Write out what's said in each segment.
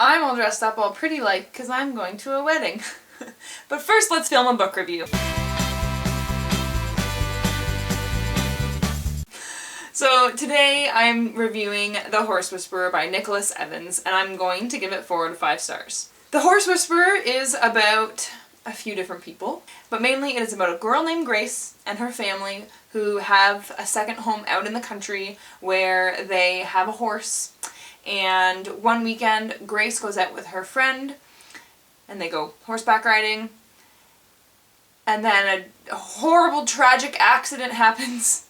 I'm all dressed up all pretty like because I'm going to a wedding. But first let's film a book review. So today I'm reviewing The Horse Whisperer by Nicholas Evans, and I'm going to give it 4 out of 5 stars. The Horse Whisperer is about a few different people, but mainly it is about a girl named Grace and her family who have a second home out in the country where they have a horse. And one weekend Grace goes out with her friend and they go horseback riding, and then a horrible tragic accident happens.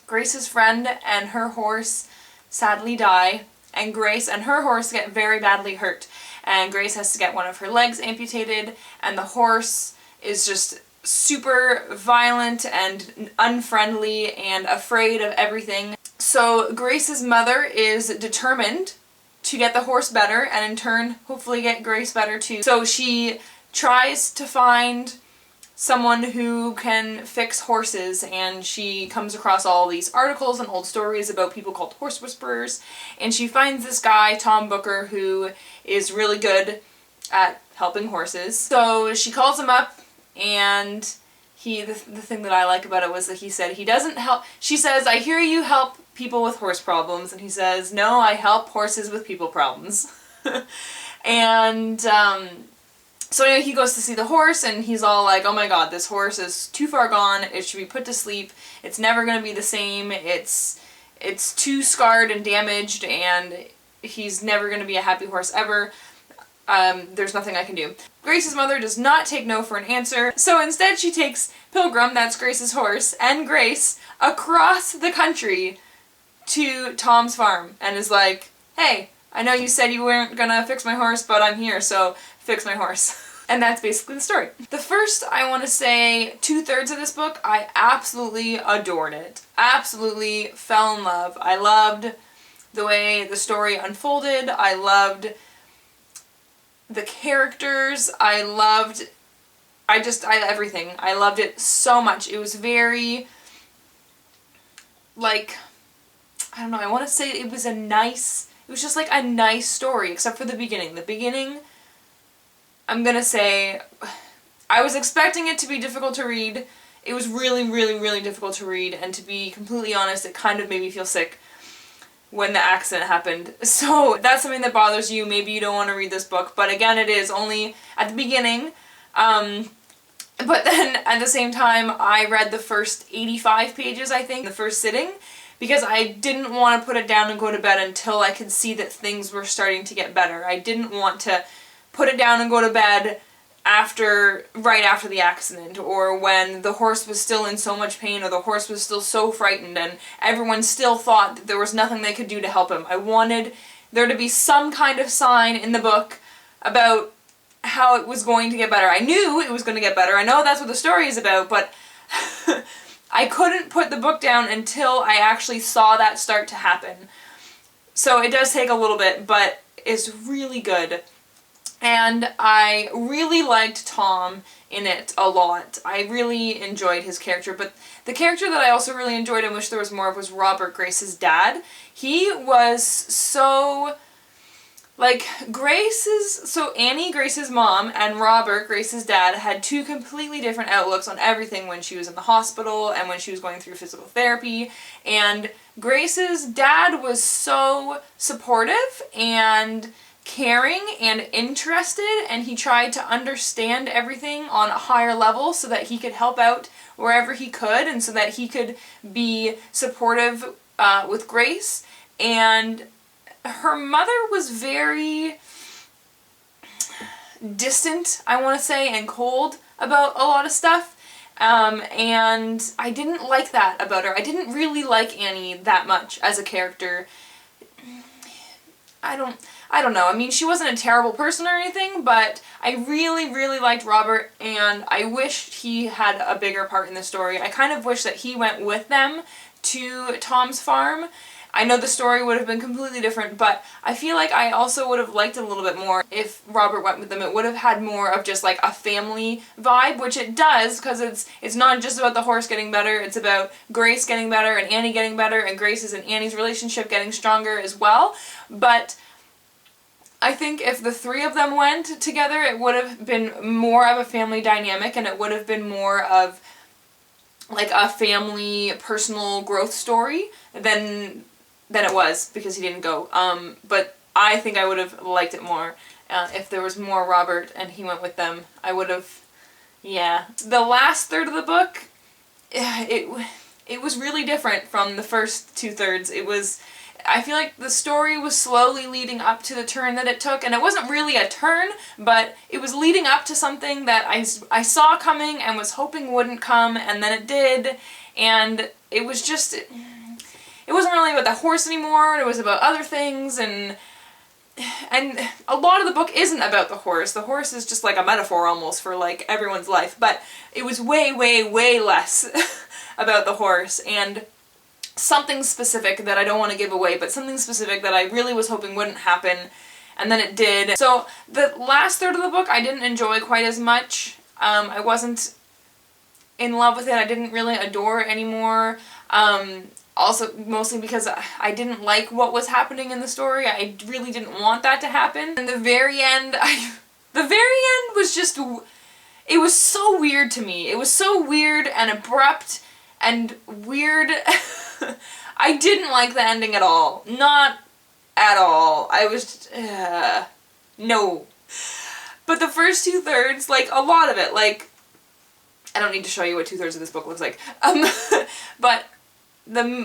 Grace's friend and her horse sadly die, and Grace and her horse get very badly hurt, and Grace has to get one of her legs amputated, and the horse is just super violent and unfriendly and afraid of everything. So Grace's mother is determined to get the horse better and in turn hopefully get Grace better too. So she tries to find someone who can fix horses, and she comes across all these articles and old stories about people called horse whisperers, and she finds this guy, Tom Booker, who is really good at helping horses. So she calls him up, and the thing that I like about it was that he said he doesn't help. She says, "I hear you help people with horse problems," and he says, "No, I help horses with people problems." And so anyway, he goes to see the horse, and he's all like, "Oh my god, this horse is too far gone, it should be put to sleep, it's never gonna be the same, it's too scarred and damaged, and he's never gonna be a happy horse ever. There's nothing I can do." Grace's mother does not take no for an answer, so instead she takes Pilgrim, that's Grace's horse, and Grace across the country to Tom's farm, and is like, "Hey, I know you said you weren't gonna fix my horse, but I'm here, so fix my horse." And that's basically the story. The first, I want to say, 2/3 of this book, I absolutely adored it. Absolutely fell in love. I loved the way the story unfolded. I loved the characters. I loved everything. I loved it so much. It was very, like, I don't know, I want to say it was just like a nice story, except for the beginning. The beginning, I'm gonna say, I was expecting it to be difficult to read. It was really, really, really difficult to read, and to be completely honest, it kind of made me feel sick when the accident happened. So that's something that bothers you. Maybe you don't want to read this book, but again, it is only at the beginning. But then at the same time, I read the first 85 pages, I think, the first sitting, because I didn't want to put it down and go to bed until I could see that things were starting to get better. I didn't want to put it down and go to bed right after the accident, or when the horse was still in so much pain, or the horse was still so frightened and everyone still thought that there was nothing they could do to help him. I wanted there to be some kind of sign in the book about how it was going to get better. I knew it was going to get better. I know that's what the story is about, but I couldn't put the book down until I actually saw that start to happen. So it does take a little bit, but it's really good. And I really liked Tom in it a lot. I really enjoyed his character, but the character that I also really enjoyed and wish there was more of was Robert, Grace's dad. He was so, like, Annie, Grace's mom, and Robert, Grace's dad, had two completely different outlooks on everything when she was in the hospital and when she was going through physical therapy. And Grace's dad was so supportive and caring and interested, and he tried to understand everything on a higher level so that he could help out wherever he could, and so that he could be supportive with Grace. And her mother was very distant, I want to say, and cold about a lot of stuff, and I didn't like that about her. I didn't really like Annie that much as a character. I don't know. I mean, she wasn't a terrible person or anything, but I really, really liked Robert, and I wished he had a bigger part in the story. I kind of wish that he went with them to Tom's farm. I know the story would have been completely different, but I feel like I also would have liked it a little bit more if Robert went with them. It would have had more of just like a family vibe, which it does, because it's not just about the horse getting better, it's about Grace getting better and Annie getting better, and Grace's and Annie's relationship getting stronger as well. But I think if the three of them went together, it would have been more of a family dynamic, and it would have been more of like a family personal growth story than it was, because he didn't go. But I think I would have liked it more if there was more Robert and he went with them. I would have, yeah. The last third of the book, it was really different from the first 2/3. It was, I feel like the story was slowly leading up to the turn that it took, and it wasn't really a turn, but it was leading up to something that I saw coming and was hoping wouldn't come, and then it did, and it was just, it wasn't really about the horse anymore, it was about other things, and a lot of the book isn't about the horse. The horse is just like a metaphor almost for like everyone's life, but it was way, way, way less about the horse, and something specific that I don't want to give away, but something specific that I really was hoping wouldn't happen, and then it did. So the last third of the book I didn't enjoy quite as much. I wasn't in love with it. I didn't really adore it anymore. Also, mostly because I didn't like what was happening in the story. I really didn't want that to happen. And the very end was just, it was so weird to me. It was so weird and abrupt and weird. I didn't like the ending at all. Not at all. I was, no. But the first 2/3, like, a lot of it, like, I don't need to show you what 2/3 of this book looks like. But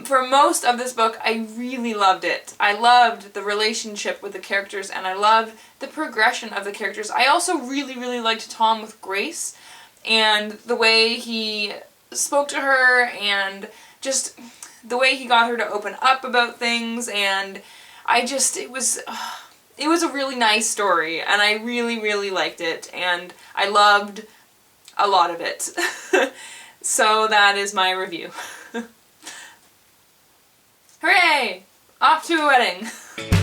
for most of this book, I really loved it. I loved the relationship with the characters, and I loved the progression of the characters. I also really, really liked Tom with Grace, and the way he spoke to her, and just the way he got her to open up about things, and it was a really nice story, and I really, really liked it, and I loved a lot of it. So that is my review. Hooray! Off to a wedding!